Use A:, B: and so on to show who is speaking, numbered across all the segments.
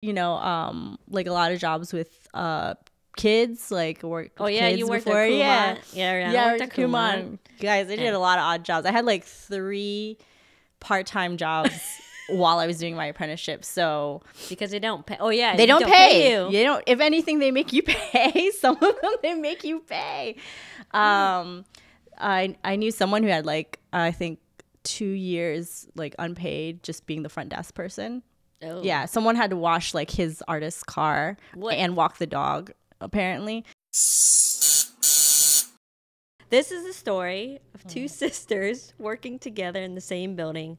A: like a lot of jobs with kids, like work with kids
B: you worked
A: before.
B: at Kumon.
A: I worked at Kumon. Guys, I did a lot of odd jobs. I had like 3 part-time jobs while I was doing my apprenticeship. So
B: because they don't pay.
A: They don't pay
B: you.
A: You don't. If anything, they make you pay. Some of them they make you pay. I knew someone who had like, I think 2 years like unpaid, just being the front desk person.
B: Oh.
A: Yeah, someone had to wash like his artist's car and walk the dog, apparently.
B: This is a story of 2 sisters working together in the same building.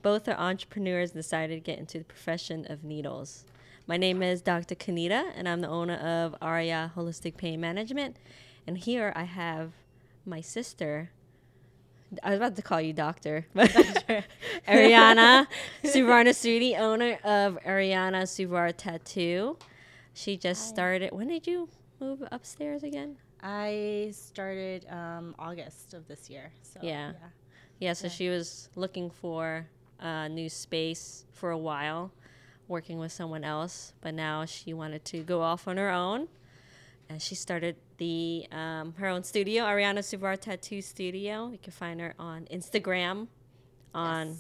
B: Both are entrepreneurs and decided to get into the profession of needles. My name is Dr. Khanita, and I'm the owner of Araya Holistic Pain Management. And here I have my sister. I was about to call you doctor. Ariyana Suvar, owner of Ariyana Suvar Tattoo. She just started. When did you move upstairs again?
A: I started August of this year. So
B: So she was looking for a new space for a while, working with someone else, but now she wanted to go off on her own, and she started the her own studio, Ariyana Suvar Tattoo Studio. You can find her on Instagram on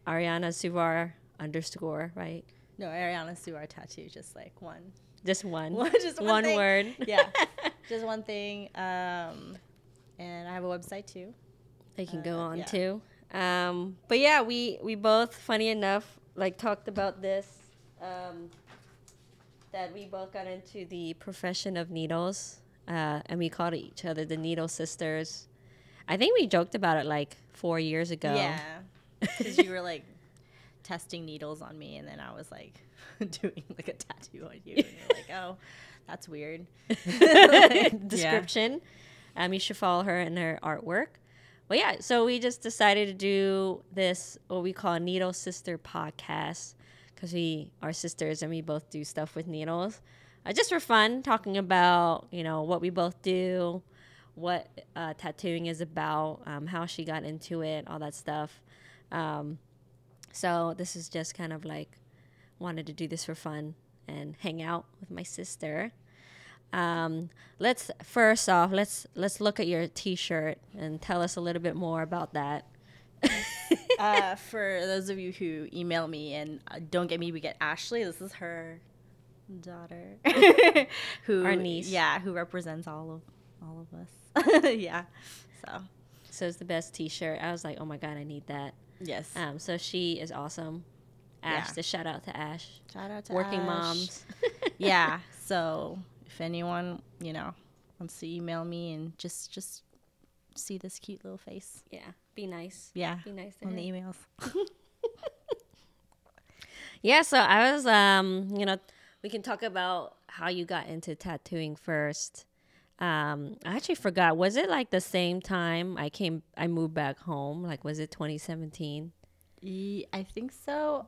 B: Ariyana Suvar _, right?
A: No, Ariyana Suvar Tattoo, just like one.
B: Just one.
A: Just
B: one
A: thing.
B: word.
A: Yeah, just one thing. And I have a website too.
B: They can go on too. But yeah, we both, funny enough, like talked about this, that we both got into the profession of needles, and we called each other the Needle Sisters. I think we joked about it like 4 years ago.
A: Yeah, because you were like testing needles on me, and then I was like doing like a tattoo on you, and you're like, oh, that's weird.
B: Description. You should follow her in her artwork. But yeah, so we just decided to do this, what we call a Needle Sister podcast, because we are sisters and we both do stuff with needles. Just for fun, talking about, what we both do, what tattooing is about, how she got into it, all that stuff. So this is just kind of like, wanted to do this for fun and hang out with my sister. Let's look at your t-shirt and tell us a little bit more about that.
A: For those of you who email me and don't get me, we get Ashley. This is her daughter,
B: our niece.
A: Who represents all of us. Yeah. So
B: it's the best t-shirt. I was like, oh my God, I need that.
A: Yes.
B: So she is awesome. Ash, the shout out to Ash.
A: Shout out to
B: Working
A: Ash.
B: moms.
A: Yeah. So if anyone, wants to email me and just see this cute little face.
B: Yeah. Be nice.
A: Yeah.
B: Be nice to
A: on
B: her.
A: the emails.
B: Yeah. So I was, we can talk about how you got into tattooing first. I actually forgot. Was it like the same time I moved back home? Like, was it 2017?
A: I think so.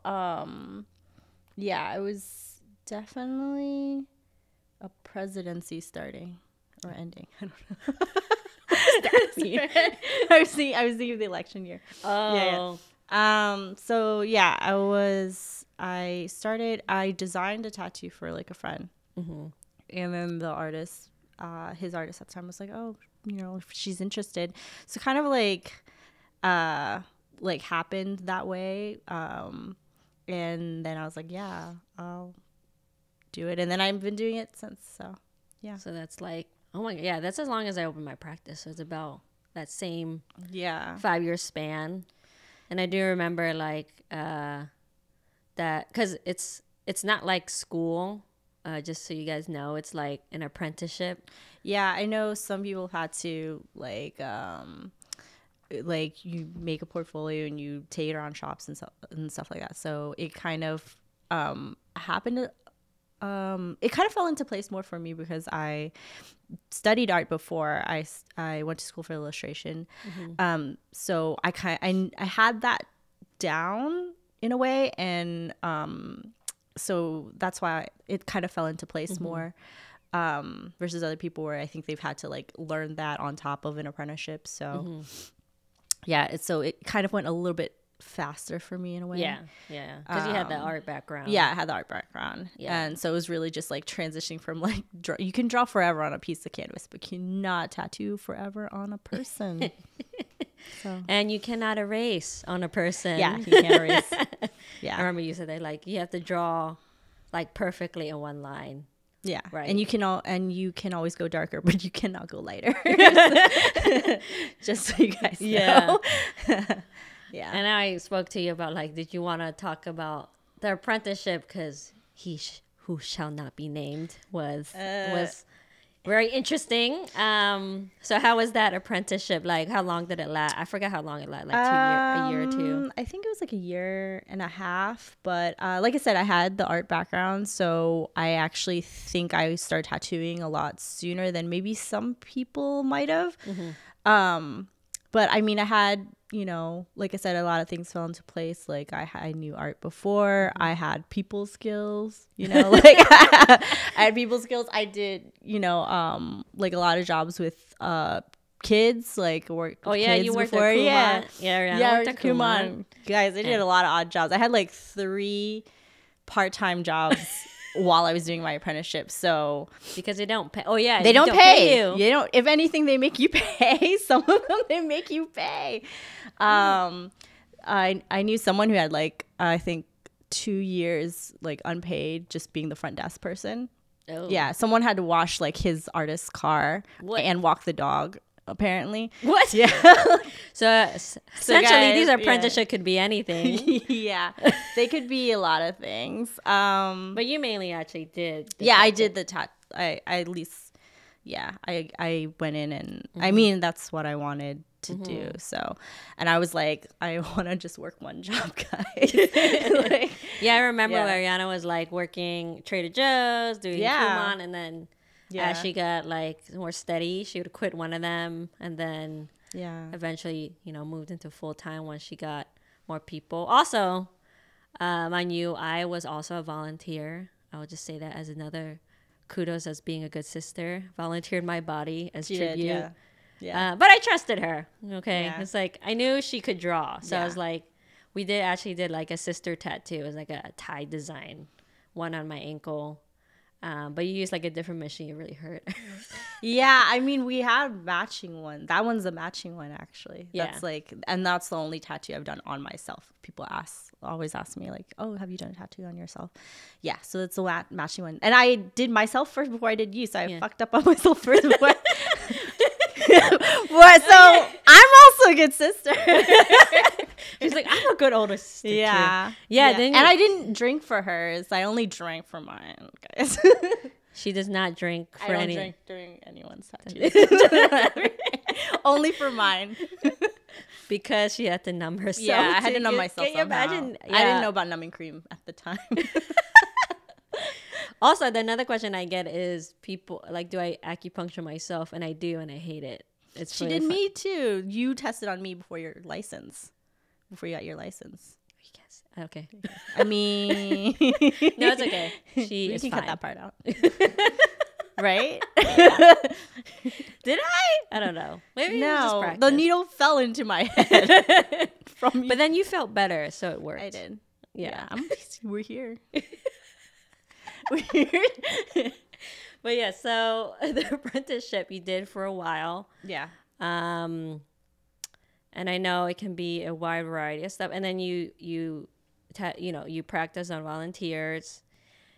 A: Yeah, it was definitely a presidency starting or ending. I don't know. I was thinking of the election year.
B: Oh.
A: Yeah. So yeah, I designed a tattoo for like a friend.
B: Mm-hmm.
A: And then the artist, his artist at the time was like, oh, if she's interested. So kind of like happened that way. And then I was like, yeah, I'll do it. And then I've been doing it since. So yeah.
B: So that's like, oh my God. Yeah. That's as long as I opened my practice. So it's about that same 5-year span. And I do remember like, that, cause it's not like school. Just so you guys know, it's like an apprenticeship.
A: Yeah, I know some people had to like you make a portfolio and you take it around shops and stuff like that. So it kind of happened. It kind of fell into place more for me because I studied art before. I went to school for illustration. Mm-hmm. So I had that down in a way, and so that's why it kind of fell into place mm-hmm. more versus other people where I think they've had to like learn that on top of an apprenticeship. So mm-hmm. yeah, so it kind of went a little bit faster for me in a way.
B: Yeah, because you had the art background.
A: Yeah, I had the art background. Yeah. And so it was really just like transitioning from like, you can draw forever on a piece of canvas, but you cannot tattoo forever on a person. So.
B: And you cannot erase on a person.
A: Yeah, you can't erase. Yeah.
B: I remember you said that, like, you have to draw like perfectly in one line.
A: Yeah.
B: Right.
A: And you can always go darker, but you cannot go lighter. Just so you guys know. Yeah.
B: And I spoke to you about, like, did you want to talk about the apprenticeship? Because who shall not be named was very interesting. So how was that apprenticeship? Like, how long did it last? I forgot how long it lasted, like a year or two.
A: I think it was like a year and a half. But like I said, I had the art background. So I actually think I started tattooing a lot sooner than maybe some people might have. But I mean, I had, like I said, a lot of things fell into place. Like I knew art before. I had people skills, like I had people skills. I did, like a lot of jobs with kids, like worked with kids
B: you worked
A: before.
B: at Kumon.
A: Yeah, I worked at Kumon. Guys, I did a lot of odd jobs. I had like 3 part-time jobs while I was doing my apprenticeship. So
B: because they don't pay. Oh yeah,
A: they don't pay you. You don't. If anything, they make you pay. Some of them they make you pay. I knew someone who had like I think 2 years like unpaid just being the front desk person.
B: Oh.
A: Yeah, someone had to wash like his artist's car and walk the dog. Apparently.
B: What?
A: Yeah.
B: So essentially,
A: guys,
B: these apprenticeship could be anything.
A: Yeah, they could be a lot of things.
B: But you mainly actually did.
A: I did the I at least, I went in and I mean that's what I wanted to do. So, and I was like, I want to just work one job, guys. Like,
B: I remember Ariyana was like working Trader Joe's, doing Kumon, and then. As she got like more steady, she would quit one of them and then eventually, moved into full-time once she got more people. Also, I knew I was also a volunteer. I would just say that as another kudos as being a good sister. Volunteered my body as tribute. But I trusted her. Okay. Yeah. It's like I knew she could draw. So I was like, we did like a sister tattoo. It was like a tie design, one on my ankle. But you use like a different machine, it really hurt.
A: Yeah, I mean, we had matching one. That one's a matching one, actually.
B: Yeah.
A: That's like, and that's the only tattoo I've done on myself. People always ask me like, oh, have you done a tattoo on yourself? Yeah, so it's a matching one. And I did myself first before I did you, so I fucked up on myself first before. So I'm also a good sister.
B: She's like, I'm a good older sister.
A: Yeah. And I didn't drink for hers. I only drank for mine, guys.
B: She does not drink for
A: I don't
B: any.
A: drink during anyone's tattoos. Only for mine.
B: Because she had to numb herself.
A: Yeah, I had to numb myself.
B: Can you imagine?
A: I didn't know about numbing cream at the time.
B: Also, another question I get is people like, do I acupuncture myself? And I do, and I hate it.
A: She did me too. You tested on me before your license. Before you got your license.
B: Yes. Okay.
A: I mean,
B: no, it's okay.
A: You can cut that part out. Right?
B: Did I? I don't know. Maybe
A: no. The needle fell into my head from you.
B: But then you felt better, so it worked.
A: I did.
B: Yeah.
A: We're here.
B: Weird. But yeah, so the apprenticeship you did for a while.
A: Yeah.
B: And I know it can be a wide variety of stuff. And then you practice on volunteers.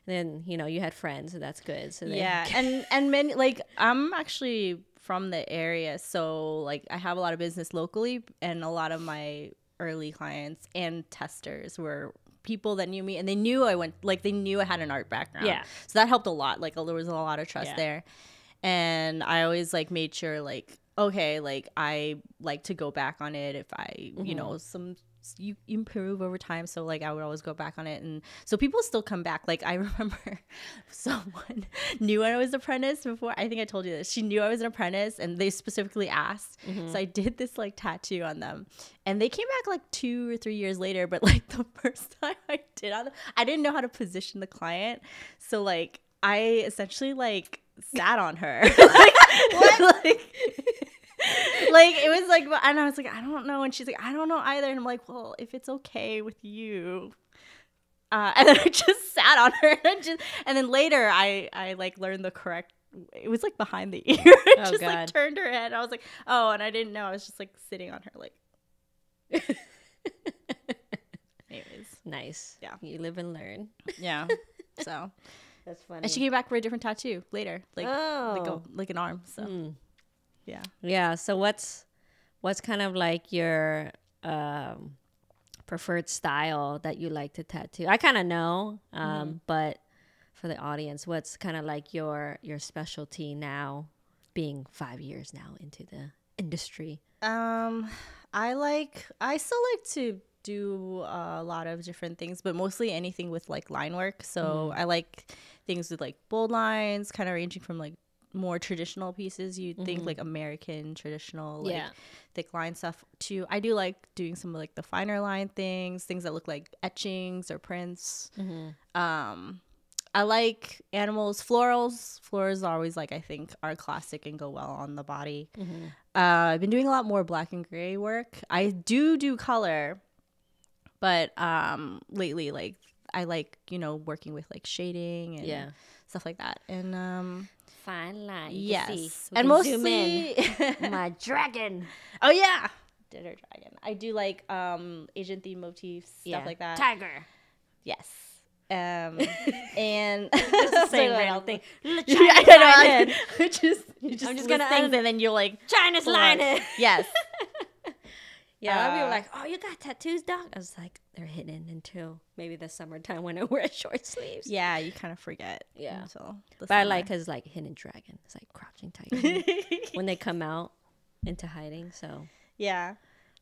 B: And then, you had friends, so that's good. So
A: and many, like, I'm actually from the area, so like I have a lot of business locally, and a lot of my early clients and testers were people that knew me, and they knew they knew I had an art background.
B: Yeah.
A: So that helped a lot. Like, there was a lot of trust there. And I always like made sure like, okay, like I like to go back on it if I, you improve over time. So like I would always go back on it. And so people still come back. Like I remember someone knew I was an apprentice before. I think I told you this. She knew I was an apprentice and they specifically asked. So I did this like tattoo on them. And they came back like 2 or 3 years later. But like the first time I did on them, I didn't know how to position the client. So like I essentially like sat on her. Like, what? Like, Like, it was like, and I was like, I don't know. And she's like, I don't know either. And I'm like, well, if it's okay with you. And then I just sat on her and then later I like learned the correct, it was like behind the ear.
B: Oh,
A: Just
B: God.
A: like turned her head. I was like, oh, and I didn't know. I was just like sitting on her like. Anyways.
B: Nice.
A: Yeah.
B: You live and learn.
A: Yeah. So.
B: That's funny.
A: And she came back for a different tattoo later. Like,
B: oh.
A: like an arm. So. Yeah.
B: Yeah. So what's kind of like your preferred style that you like to tattoo? I kind of know, but for the audience, what's kind of like your specialty now, being 5 years now into the industry?
A: I still like to do a lot of different things, but mostly anything with like line work. So I like things with like bold lines, kind of ranging from like more traditional pieces you'd think, like American traditional, like thick line stuff, to I do like doing some of like the finer line things that look like etchings or prints. I like animals. Florals are always like, I think, are classic and go well on the body. I've been doing a lot more black and gray work. I do color, but lately, like, I like, working with like shading and stuff like that. And
B: fine line.
A: Yes. And mostly
B: my dragon.
A: Oh yeah, dinner dragon. I do like Asian themed motifs, stuff like that.
B: Tiger.
A: Yes. And
B: it's the same random thing.
A: I'm just gonna things and then you're like
B: China's lion.
A: Yes.
B: Yeah, a lot of people are like, oh, you got tattoos, doc? I was like, they're hidden until maybe the summertime when I wear short sleeves.
A: Yeah, you kind of forget.
B: Yeah.
A: But
B: I like, because like hidden dragon, it's like crouching tiger when they come out into hiding. So
A: yeah,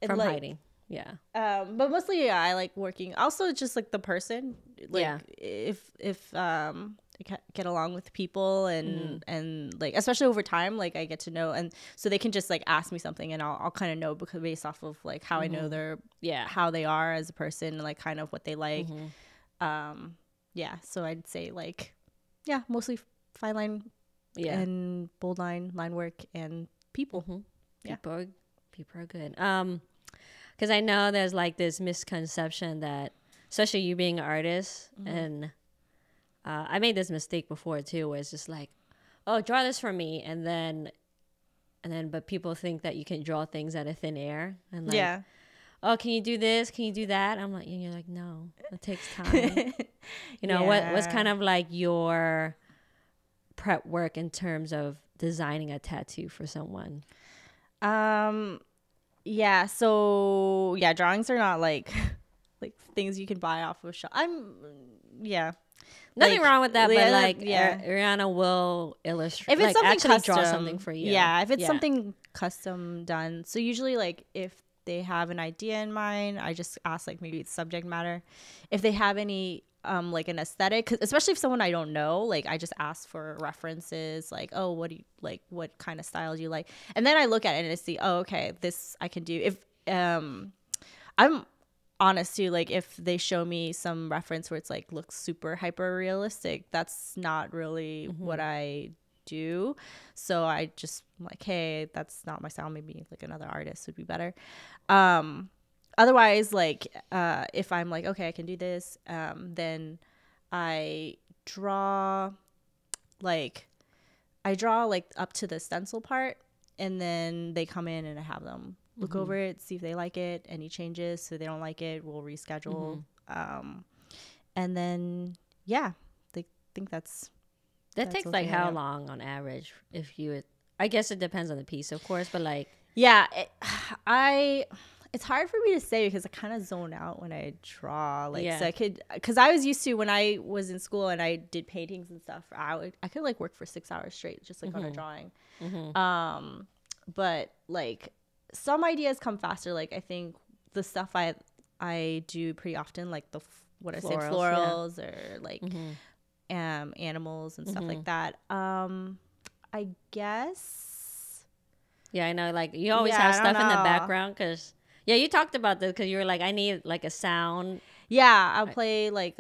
B: from hiding. Yeah.
A: But mostly, I like working. Also, just like the person. Like, if I get along with people and like, especially over time, like I get to know, and so they can just like ask me something and I'll kind of know, because based off of like how I know their how they are as a person and like kind of what they like. So I'd say like mostly fine line and bold line work and people.
B: People are good. Because I know there's like this misconception that, especially you being an artist, and I made this mistake before too, where it's just like, oh, draw this for me, and then but people think that you can draw things out of thin air, and like, oh, can you do this? Can you do that? I'm like, and you're like, no, it takes time. What's kind of like your prep work in terms of designing a tattoo for someone?
A: Drawings are not like things you can buy off of shop.
B: Nothing wrong with that, but Ariyana will illustrate.
A: If it's something
B: actually
A: custom,
B: draw something for you.
A: Yeah, if it's something custom done. So usually, like, if they have an idea in mind, I just ask like maybe it's subject matter. If they have any like an aesthetic, especially if someone I don't know, like I just ask for references, like, oh, what do you like, what kind of style do you like, and then I look at it and I see, oh, okay, this I can do. If I'm honest too, like if they show me some reference where it's like looks super hyper realistic, that's not really what I do. So I just like, hey, that's not my style, maybe like another artist would be better. Otherwise, like, if I'm like, okay, I can do this, then I draw like up to the stencil part, and then they come in and I have them look over it, see if they like it, any changes. So they don't like it, we'll reschedule. And then, they think that
B: takes like how long on average? I guess it depends on the piece, of course, but like,
A: it's hard for me to say because I kind of zone out when I draw. Like, so because I was used to, when I was in school and I did paintings and stuff, I could like work for 6 hours straight, just like on a drawing. But like some ideas come faster. Like I think the stuff I do pretty often, like florals or like animals and stuff like that. I guess.
B: Yeah, I know. Like you always have stuff in the background because. Yeah, you talked about this because you were like, I need like a sound.
A: Yeah, I'll play like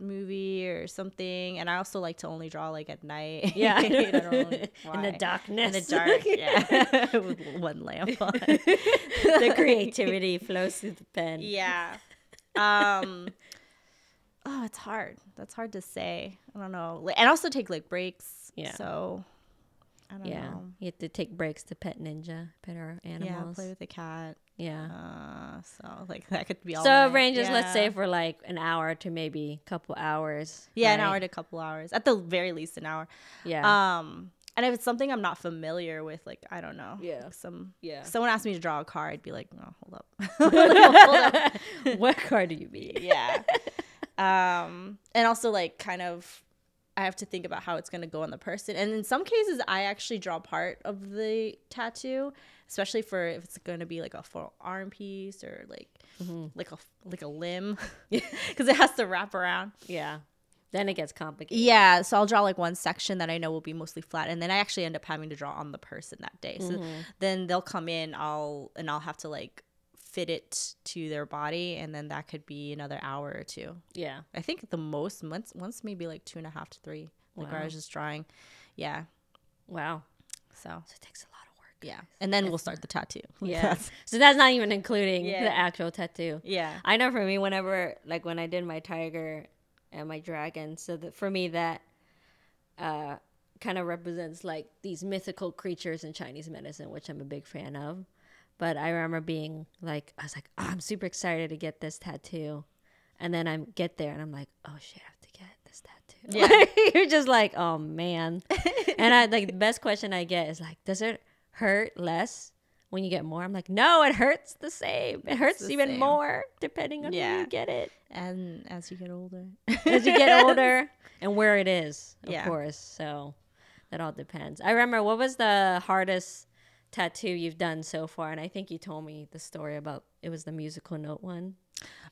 A: movie or something. And I also like to only draw like at night.
B: Yeah.
A: I don't know why.
B: In the darkness.
A: In the dark, yeah. With one lamp on.
B: The creativity flows through the pen.
A: Yeah. Oh, it's hard. That's hard to say. I don't know. And also take like breaks.
B: Yeah.
A: So I don't know.
B: You have to take breaks to pet our animals.
A: Yeah, play with the cat.
B: Yeah.
A: So like that could be all.
B: So ranges, let's say, for like an hour to maybe a couple hours.
A: Yeah,
B: right?
A: an hour to a couple hours. At the very least, an hour.
B: Yeah.
A: And if it's something I'm not familiar with, like I don't know.
B: Yeah.
A: If someone asked me to draw a car, I'd be like, oh, hold up.
B: Hold up. What car do you mean?
A: Yeah. And also like kind of I have to think about how it's going to go on the person. And in some cases I actually draw part of the tattoo, especially for if it's going to be like a full arm piece or like like a limb because it has to wrap around.
B: Yeah. Then it gets complicated.
A: Yeah, so I'll draw like one section that I know will be mostly flat, and then I actually end up having to draw on the person that day. So then they'll come in, I'll have to like fit it to their body, and then that could be another hour or two.
B: Yeah,
A: I think the most once maybe like 2.5 to 3, like where I was just drawing. Yeah.
B: Wow.
A: So
B: it takes a lot of work.
A: Yeah, and then we'll start the tattoo.
B: Yeah. So that's not even including the actual tattoo.
A: Yeah.
B: I know for me, whenever like when I did my tiger and my dragon, so that for me that kind of represents like these mythical creatures in Chinese medicine, which I'm a big fan of. But I remember being like, I was like, oh, I'm super excited to get this tattoo, and then I get there and I'm like, oh shit, I have to get this tattoo. Yeah. You're just like, oh man. And I like the best question I get is like, does it hurt less when you get more? I'm like, no, it hurts the same. It hurts even more depending on where you get it.
A: And as you get older.
B: As you get older and where it is, of course. So that all depends. I remember, what was the hardest tattoo you've done so far? And I think you told me the story about, it was the musical note one.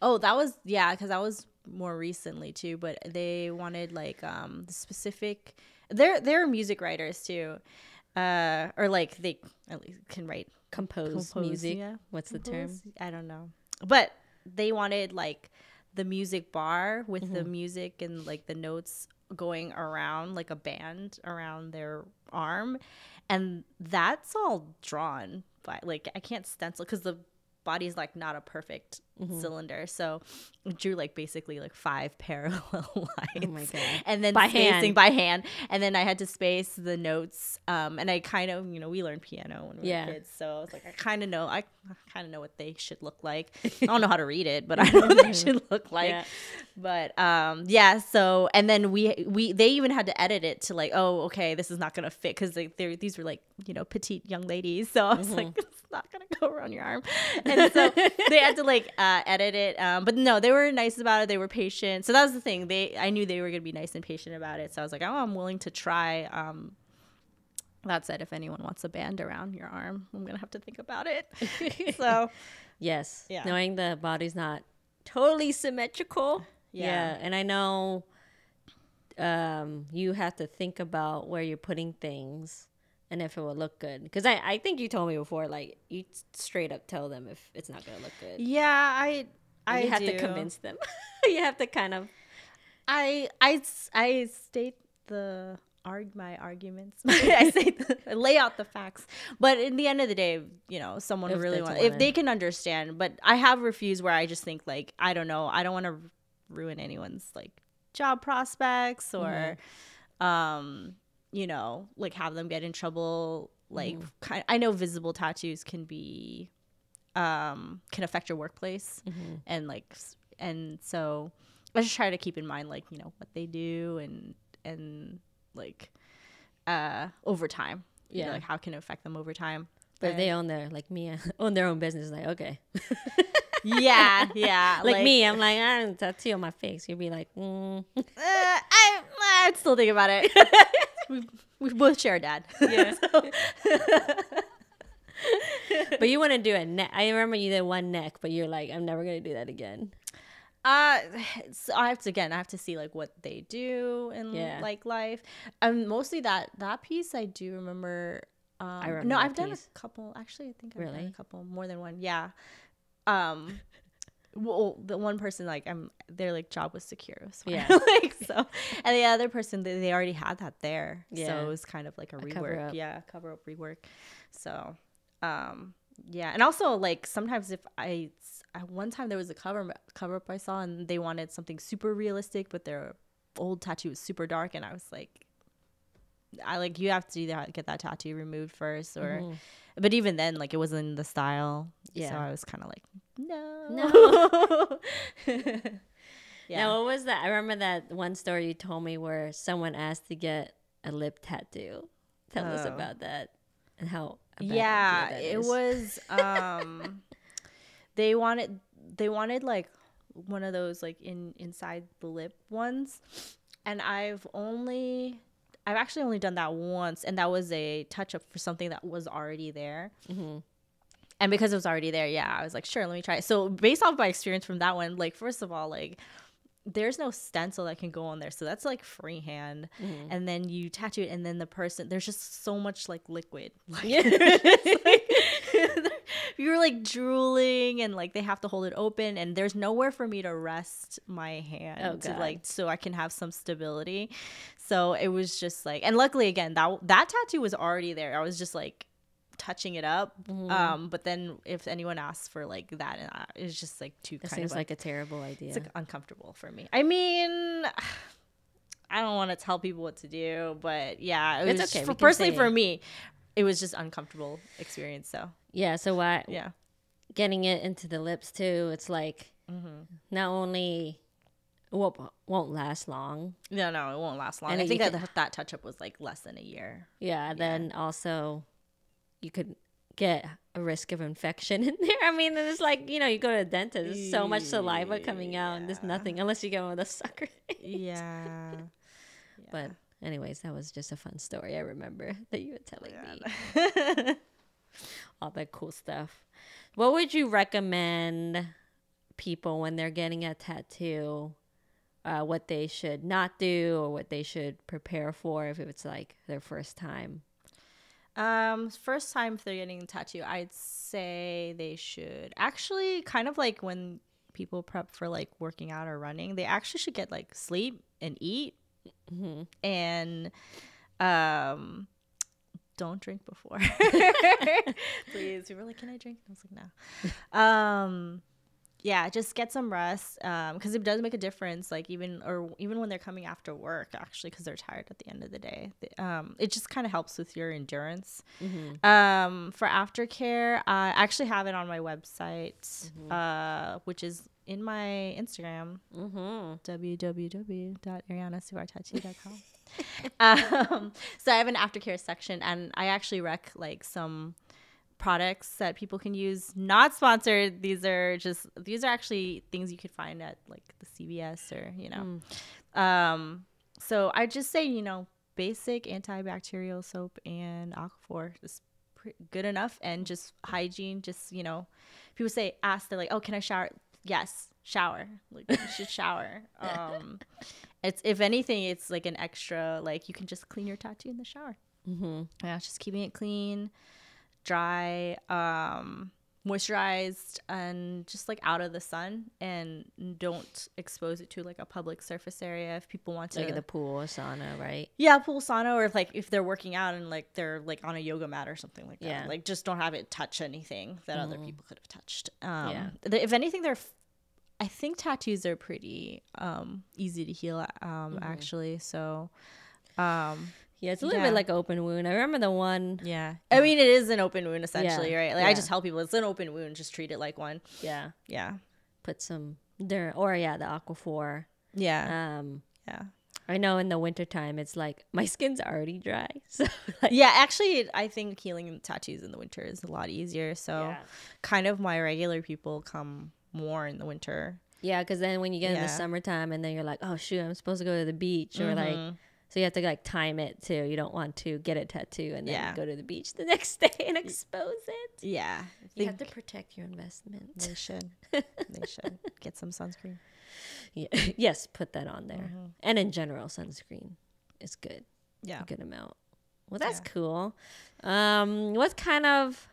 A: Oh, that was, because that was more recently too, but they wanted like the specific, they're music writers too. Or like they at least can compose music. Yeah.
B: What's the term?
A: I don't know. But they wanted like the music bar with the music and like the notes going around like a band around their arm, and that's all drawn by like I can't stencil because the body's like not a perfect cylinder, so I drew like basically like 5 parallel lines. Oh my god! And then spacing by hand, and then I had to space the notes. And I kind of, we learned piano when we were kids, so I was like, I kind of know what they should look like. I don't know how to read it, but I know what they should look like. Yeah. But so and then they even had to edit it to like, oh, okay, this is not gonna fit because these were like petite young ladies, so I was like, it's not gonna go around your arm, and so they had to like edit it. But no, they were nice about it. They were patient. So that was the thing. I knew they were gonna be nice and patient about it. So I was like, oh, I'm willing to try. That said, if anyone wants a band around your arm, I'm gonna have to think about it. So
B: yes, knowing the body's not totally symmetrical. Yeah, and I know you have to think about where you're putting things and if it will look good. Because I think you told me before, like you straight up tell them if it's not gonna look good.
A: Yeah, you
B: have to convince them. You have to kind of.
A: I state my arguments. I lay out the facts. But in the end of the day, someone really wants, if they can understand. But I have refused where I just think like, I don't know, I don't want to ruin anyone's like job prospects or, like have them get in trouble. Like I know visible tattoos can be, can affect your workplace, and so I just try to keep in mind like what they do and like over time, like how can it affect them over time.
B: But if they own their own business, like okay.
A: yeah
B: like me, I'm like, I have a tattoo on my face. You'd be like
A: I'd still think about it. we both share a dad. Yeah.
B: But you want to do a neck. I remember you did one neck, but you're like, I'm never gonna do that again.
A: So I have to see like what they do in like life. Mostly that piece I do remember.
B: I remember.
A: No, I've done a couple. Actually, I think I've done a couple, more than one. Yeah. well, the one person like their like job was secure. So
B: Yeah.
A: like so, and the other person they already had that there.
B: Yeah.
A: So it was kind of like a rework.
B: cover-up.
A: Yeah, cover up rework. So, yeah, and also like sometimes if one time there was a cover up I saw and they wanted something super realistic, but their old tattoo was super dark, and I was like, you have to either get that tattoo removed first or, but even then like it wasn't in the style.
B: Yeah.
A: So I was kind of like, no.
B: Yeah. Now, what was that? I remember that one story you told me where someone asked to get a lip tattoo. Tell us about that and how.
A: It was. They wanted like one of those like inside the lip ones, and I've actually only done that once, and that was a touch up for something that was already there. And because it was already there, yeah, I was like, sure, let me try it. So based off my experience from that one, like, first of all, like, there's no stencil that can go on there. So that's like freehand. And then you tattoo it, and then the person, there's just so much like liquid. Like, you're like drooling, and like they have to hold it open, and there's nowhere for me to rest my hand so I can have some stability. So it was just like, and luckily again, that tattoo was already there. I was just like touching it up, but then if anyone asks for like that, and it's just like too. That
B: seems like a terrible idea.
A: It's like uncomfortable for me. I mean, I don't want to tell people what to do, but yeah, it was okay. Personally, for me, it was just uncomfortable experience. So
B: yeah, so why? Yeah, getting it into the lips too. It's like not only won't last long.
A: No, it won't last long. And I think that touch up was like less than a year.
B: Yeah, then also you could get a risk of infection in there. I mean, it's like, you go to a dentist, there's so much saliva coming out, and there's nothing unless you get one of those sucker things. Yeah. But anyways, that was just a fun story I remember that you were telling me. All that cool stuff. What would you recommend people when they're getting a tattoo, what they should not do or what they should prepare for if it's like their first time?
A: First time if they're getting a tattoo, I'd say they should actually, kind of like when people prep for like working out or running, they actually should get like sleep and eat, and don't drink before. Please. We were like, can I drink? I was like, no. Yeah, just get some rest, because it does make a difference, like even when they're coming after work, actually, because they're tired at the end of the day. It just kind of helps with your endurance. For aftercare, I actually have it on my website, which is in my Instagram, www.ariyanasuvartattoo.com. So I have an aftercare section, and I actually rec like some products that people can use. Not sponsored. These are actually things you could find at like the CVS or so I just say basic antibacterial soap and Aquaphor is good enough, and just hygiene. Just people ask, they're like, oh, can I shower? Yes, shower. Like, you should shower. It's, if anything, it's like an extra, like you can just clean your tattoo in the shower. Yeah, just keeping it clean, dry, moisturized, and just like out of the sun, and don't expose it to like a public surface area if people want to,
B: like the pool or sauna, right?
A: Yeah, pool, sauna, or if they're working out and like they're like on a yoga mat or something like that. Like just don't have it touch anything that other people could have touched. If anything, I think tattoos are pretty easy to heal, actually. So
B: yeah, it's a little bit like open wound. I remember the one.
A: Yeah. I mean, it is an open wound, essentially, right? Like, I just tell people it's an open wound. Just treat it like one.
B: Yeah.
A: Yeah.
B: Put some dirt, or the Aquaphor.
A: Yeah.
B: Yeah. I know in the wintertime, it's like my skin's already dry. So like,
A: yeah, actually, I think healing tattoos in the winter is a lot easier. So kind of my regular people come more in the winter.
B: Yeah, because then when you get in the summertime, and then you're like, oh, shoot, I'm supposed to go to the beach, or like... So you have to like time it too. You don't want to get a tattoo and then go to the beach the next day and expose it.
A: Yeah.
B: You have to protect your investment.
A: They should. They should. Get some sunscreen.
B: Yeah. Yes, put that on there. And in general, sunscreen is good.
A: Yeah.
B: A good amount. Well, that's cool. What kind of,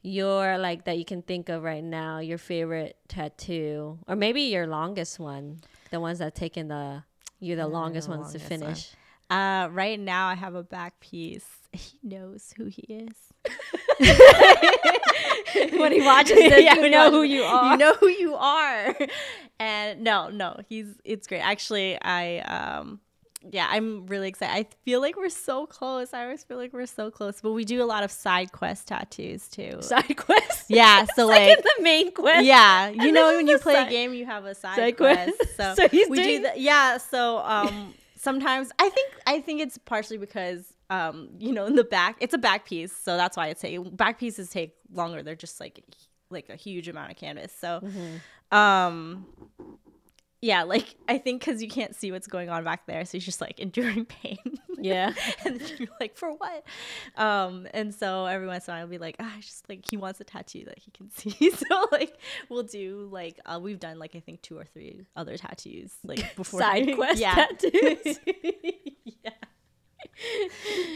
B: your like that you can think of right now, your favorite tattoo, or maybe your longest one, the ones that taken the longest ones to finish.
A: Right now I have a back piece. He knows who he is.
B: When he watches this, you know who you are.
A: You know who you are. And no, it's great. Actually, I'm really excited. I feel like we're so close. I always feel like we're so close. But we do a lot of side quest tattoos too.
B: Side quest?
A: Yeah. So like
B: the main quest.
A: Yeah. You know when you play a game you have a side quest.
B: So he's doing
A: so sometimes I think it's partially because in the back it's a back piece, so that's why back pieces take longer. They're just like a huge amount of canvas. So yeah, like I think because you can't see what's going on back there, so you're just like enduring pain.
B: Yeah.
A: And then you're like, for what? And so every once in a while I'll be like, I just like he wants a tattoo that he can see. So like we'll do like we've done like I think 2 or 3 other tattoos like before
B: side quest tattoos.
A: Yeah.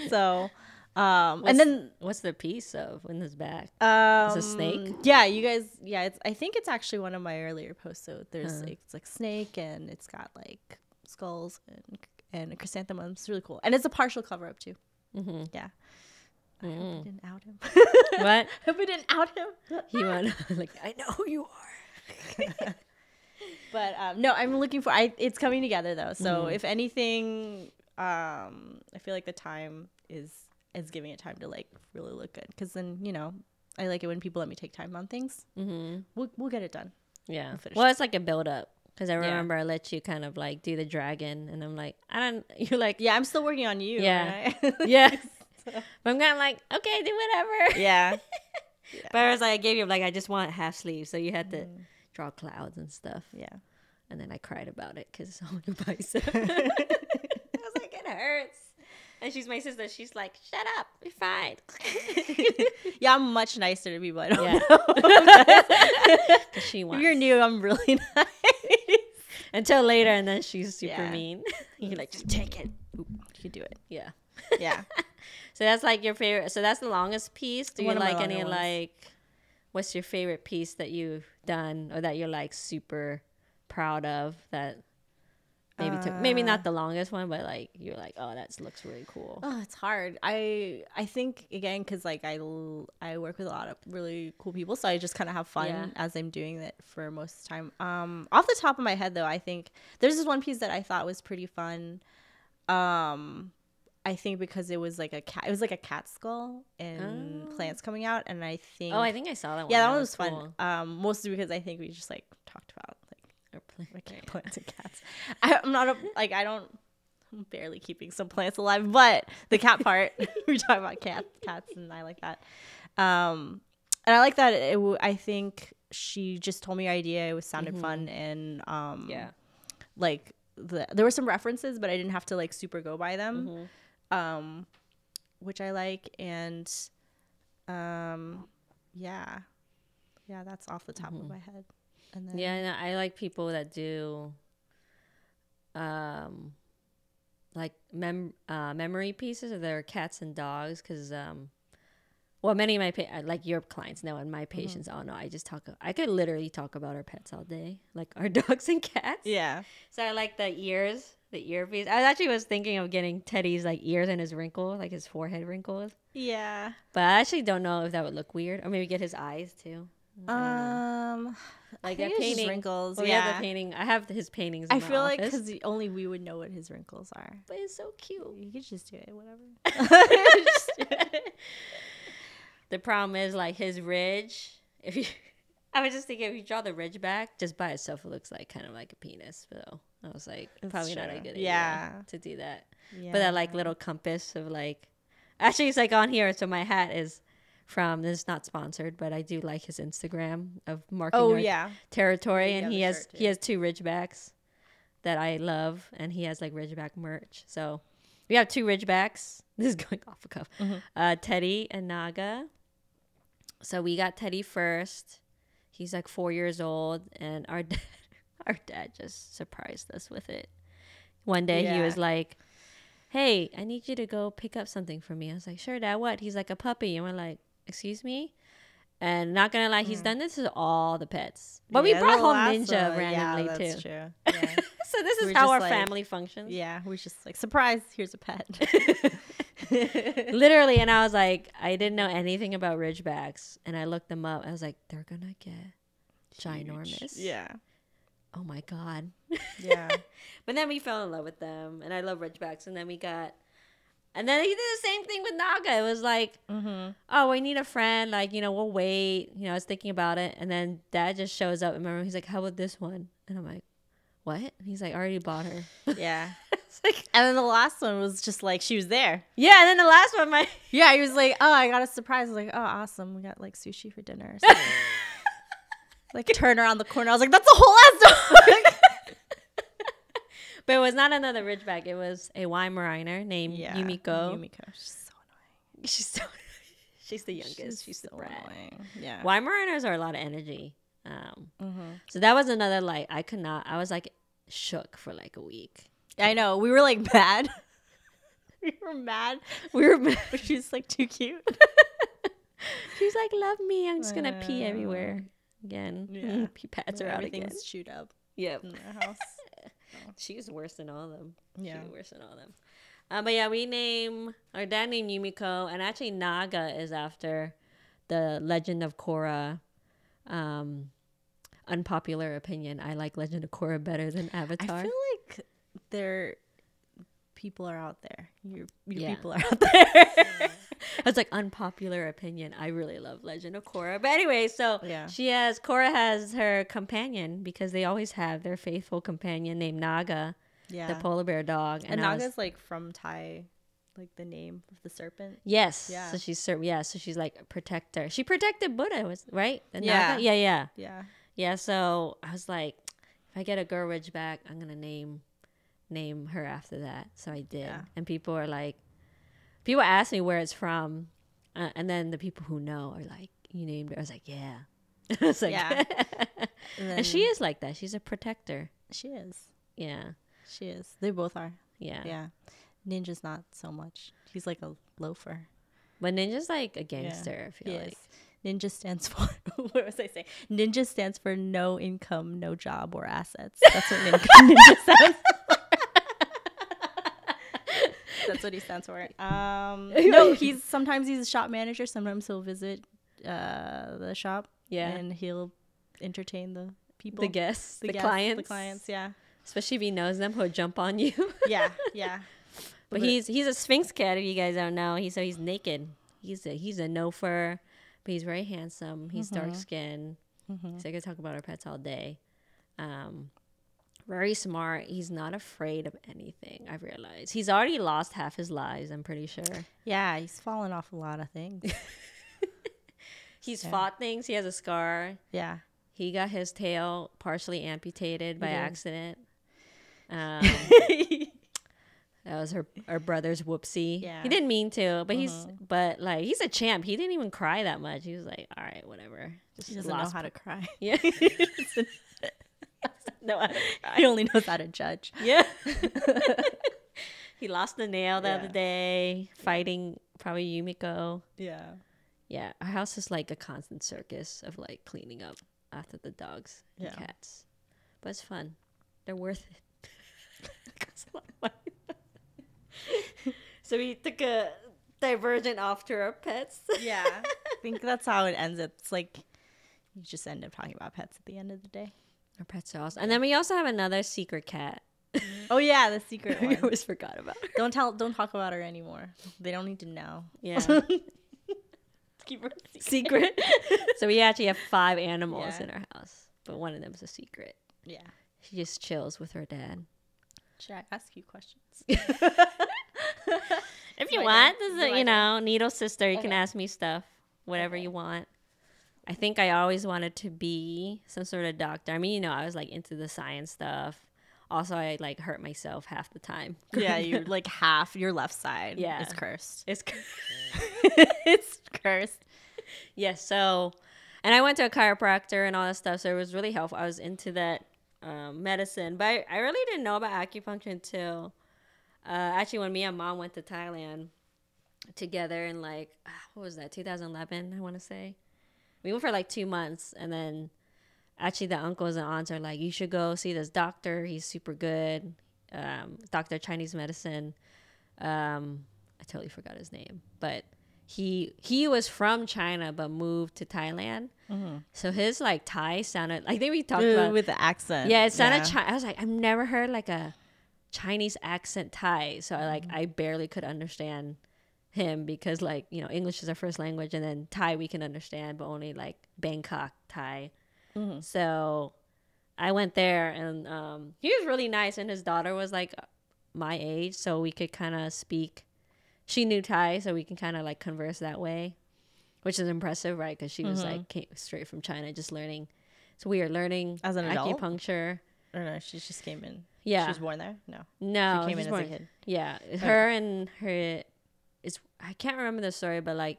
A: So and then
B: what's the piece of in his back?
A: It's
B: a snake.
A: Yeah, you guys. Yeah, I think it's actually one of my earlier posts. So there's it's like snake and it's got like skulls and a chrysanthemum. It's really cool, and it's a partial cover up too. Yeah. I hope we didn't out him.
B: What?
A: I hope we didn't out him.
B: He went like, I know who you are.
A: But no, I'm looking for. It's coming together though. So if anything, I feel like the time is giving it time to like really look good, because then I like it when people let me take time on things. We'll get it done.
B: Yeah. Well, it's like a build up, because I remember I let you kind of like do the dragon, and I'm like, you're like,
A: yeah, I'm still working on you.
B: Yeah.
A: Right?
B: Yeah. So. But I'm kind of like, okay, do whatever.
A: Yeah.
B: But I was like, I gave you like, I just want half sleeve, so you had to draw clouds and stuff.
A: Yeah.
B: And then I cried about it because it's on your bicep. I was like, it hurts. And she's my sister. She's like, shut up. You're fine.
A: Yeah, I'm much nicer to people I don't know.
B: She wants.
A: If you're new, I'm really nice.
B: Until later, and then she's super mean. You're like, just take it.
A: Oop, you can do it.
B: Yeah.
A: Yeah.
B: So that's like your favorite. So that's the longest piece. Do you like any ones. Like, what's your favorite piece that you've done or that you're like super proud of that maybe took, maybe not the longest one, but like you're like, oh, that looks really cool.
A: Oh, it's hard. I think again, because like I work with a lot of really cool people, so I just kind of have fun as I'm doing it for most of the time. Off the top of my head though, I think there's this one piece that I thought was pretty fun. I think because it was like a cat skull and plants coming out, and I think
B: I think I saw that one.
A: Yeah, that one was cool. Fun. Mostly because I think we just like talked about plants and cats. I'm barely keeping some plants alive, but the cat part we talk about cats, and I like that. And I like that. I think she just told me her idea. It sounded fun, and like there were some references, but I didn't have to like super go by them, which I like. And that's off the top of my head. And then,
B: and I like people that do like memory pieces of their cats and dogs, because many of my like your clients know, and my patients all know, I could literally talk about our pets all day, like our dogs and cats.
A: Yeah.
B: So I like the ear piece. I actually was thinking of getting Teddy's like ears and his wrinkles, like his forehead wrinkles.
A: Yeah.
B: But I actually don't know if that would look weird, or maybe get his eyes too.
A: Like that painting wrinkles.
B: Well, the painting. I have his paintings. In
A: I feel
B: office.
A: like because only we would know what his wrinkles are.
B: But it's so cute.
A: You could just do it, whatever.
B: The problem is like his ridge. I was just thinking, if you draw the ridge back just by itself, it looks like kind of like a penis. So I was like, probably not a good idea to do that. Yeah. But that like little compass of like, actually it's like on here. So my hat is from, this is not sponsored, but I do like his Instagram of marking territory, and he has 2 ridgebacks that I love, and he has like ridgeback merch. So we have 2 ridgebacks. This is going off the cuff. Teddy and Naga. So we got Teddy first. He's like 4 years old, and our dad just surprised us with it. One day he was like, hey, I need you to go pick up something for me. I was like, sure, Dad, what? He's like, a puppy. And we're like, excuse me? And not gonna lie, he's done this to all the pets. But we brought home Ninja randomly too.
A: That's true. Yeah.
B: So this is how our family functions.
A: Yeah, we're just like, surprise, here's a pet.
B: Literally, and I was like, I didn't know anything about Ridgebacks, and I looked them up. I was like, they're gonna get ginormous.
A: Yeah.
B: Oh my god.
A: Yeah.
B: But then we fell in love with them, and I love Ridgebacks. And then he did the same thing with Naga. It was like, oh, we need a friend. Like, we'll wait. I was thinking about it, and then Dad just shows up. Remember, he's like, how about this one? And I'm like, what? And he's like, I already bought her.
A: Yeah. And then the last one was just like, she was there.
B: Yeah, and then the last one,
A: yeah, he was like, oh, I got a surprise. I was like, oh, awesome. We got like sushi for dinner or something. Like, turn around the corner. I was like, that's a whole ass dog.
B: But it was not another Ridgeback. It was a Weimaraner named Yumiko.
A: Yumiko. She's so annoying.
B: She's the youngest. She's the brat.
A: Annoying. Yeah.
B: Weimaraners are a lot of energy. So that was another, like, I was like shook for like a week.
A: I know. We were like mad. We were mad. But she's like too cute.
B: She's like, love me. I'm just going to pee everywhere again.
A: Yeah.
B: Pee pads are out again.
A: Everything's chewed up.
B: Yep.
A: In their house.
B: She's worse than all of them.
A: Yeah.
B: She's worse than all of them. But yeah, our dad named Yumiko, and actually Naga is after the Legend of Korra. Unpopular opinion. I like Legend of Korra better than Avatar.
A: I feel like people are out there. Your people are out there.
B: It's like unpopular opinion. I really love Legend of Korra. But anyway, so Korra has her companion, because they always have their faithful companion named Naga, the polar bear dog.
A: And Naga's like from Thai, like the name of the serpent.
B: Yes. Yeah. So she's so she's like a protector. She protected Buddha, right? Naga? Yeah. Yeah. So I was like, if I get a girl Ridgeback, I'm gonna name her after that. So I did. Yeah. And people ask me where it's from, and then the people who know are like, you named her. I was like, yeah. I was like, yeah. And she is like that. She's a protector.
A: She is.
B: Yeah.
A: She is. They both are.
B: Yeah.
A: Yeah. Ninja's not so much. He's like a loafer.
B: But Ninja's like a gangster, I feel like.
A: Ninja stands for, what was I saying? Ninja stands for no income, no job, or assets. That's what Ninja stands for. That's what he stands for. No, sometimes he's a shop manager. Sometimes he'll visit the shop. Yeah. And he'll entertain the people.
B: The guests. The clients.
A: The clients, yeah.
B: Especially if he knows them, he'll jump on you.
A: Yeah.
B: But he's a Sphinx cat, if you guys don't know. He's naked. He's a no fur, but he's very handsome. He's dark skinned. So I could talk about our pets all day. Very smart. He's not afraid of anything, I've realized. He's already lost half his lives, I'm pretty sure.
A: Yeah, he's fallen off a lot of things.
B: He's fought things. He has a scar.
A: Yeah.
B: He got his tail partially amputated by accident. That was our brother's whoopsie. Yeah. He didn't mean to, but he's he's a champ. He didn't even cry that much. He was like, all right, whatever.
A: He doesn't know how to cry.
B: Yeah.
A: He only knows how to judge.
B: Yeah. He lost the nail the other day fighting probably Yumiko.
A: Yeah.
B: Yeah. Our house is like a constant circus of like cleaning up after the dogs and cats. But it's fun. They're worth it. Costs a lot of money. So we took a divergent off to our pets.
A: Yeah. I think that's how it ends. It's like you just end up talking about pets at the end of the day.
B: Our pets are awesome. And then we also have another secret cat.
A: Oh yeah, the secret one.
B: We always forgot about her.
A: Don't talk about her anymore. They don't need to know.
B: Yeah.
A: Keep her
B: secret. So we actually have 5 animals in our house, but one of them is a secret.
A: Yeah.
B: She just chills with her dad.
A: Should I ask you questions?
B: If you want, this is Needle sister. You can ask me stuff, whatever you want. I think I always wanted to be some sort of doctor. I mean, I was like into the science stuff. Also, I like hurt myself half the time.
A: Yeah, you're like half your left side.
B: Yeah,
A: is cursed.
B: It's
A: cursed.
B: Yes. So, and I went to a chiropractor and all that stuff. So it was really helpful. I was into that medicine, but I really didn't know about acupuncture until actually when me and Mom went to Thailand together in like what was that 2011? I want to say. We went for like 2 months, and then actually the uncles and aunts are like, you should go see this doctor. He's super good. Doctor Chinese medicine. I totally forgot his name, but he was from China but moved to Thailand. So his like Thai sounded, I think we talked about
A: with the accent.
B: Yeah, it sounded I was like, I've never heard like a Chinese accent Thai, so I barely could understand him, because like, you know, English is our first language, and then Thai we can understand, but only like Bangkok Thai. So I went there, and he was really nice, and his daughter was like my age, so we could kind of speak. She knew Thai, so we can kind of like converse that way, which is impressive, right? Because she was like came straight from China, just learning. So we are learning
A: as an adult?
B: Acupuncture.
A: Or no, she just came in.
B: Yeah,
A: she was born there.
B: No,
A: she came in as a kid.
B: Yeah, her and her. I can't remember the story, but like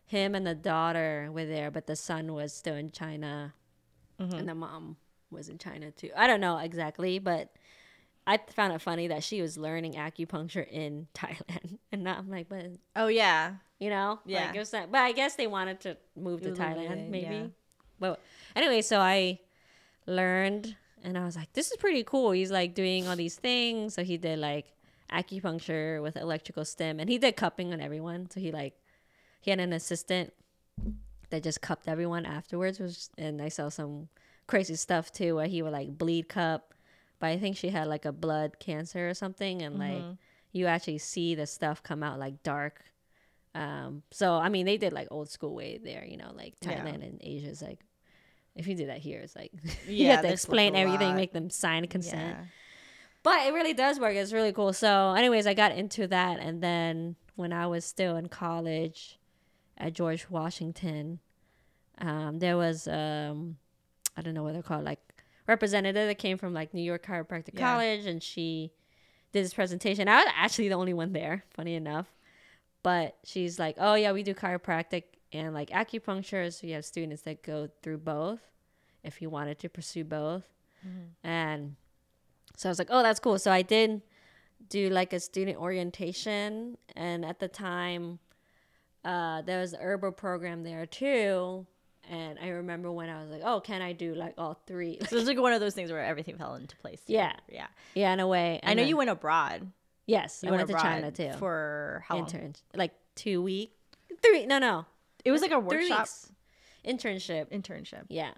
B: him and the daughter were there, but the son was still in China, and the mom was in China too. I don't know exactly, but I found it funny that she was learning acupuncture in Thailand, and I'm like, but
A: oh yeah,
B: you know,
A: yeah.
B: Like, it was not, but I guess they wanted to move to Thailand, maybe.
A: Yeah.
B: But anyway, so I learned, and I was like, this is pretty cool. He's like doing all these things. So he did like acupuncture with electrical stim, and he did cupping on everyone. So he had an assistant that just cupped everyone afterwards, and I saw some crazy stuff too, where he would like bleed cup, but I think she had like a blood cancer or something, and like you actually see the stuff come out like dark. So I mean, they did like old school way there, you know, like Thailand and Asia is like, if you do that here, it's like you have to explain everything, make them sign consent. Yeah. But it really does work. It's really cool. So anyways, I got into that, and then when I was still in college at George Washington, there was I don't know what they're called, like representative that came from like New York Chiropractic College, and she did this presentation. I was actually the only one there, funny enough. But she's like, oh yeah, we do chiropractic and like acupuncture. So you have students that go through both if you wanted to pursue both. And so I was like, oh, that's cool. So I did do like a student orientation. And at the time, there was the herbal program there too. And I remember when I was like, oh, can I do like all three?
A: So it was like one of those things where everything fell into place. Too.
B: Yeah. Yeah, in a way. And
A: I know you went abroad.
B: Yes, I went to China too.
A: For how long?
B: Interns. Like 2 weeks. 3, no.
A: It was like a workshop.
B: Internship. Yeah.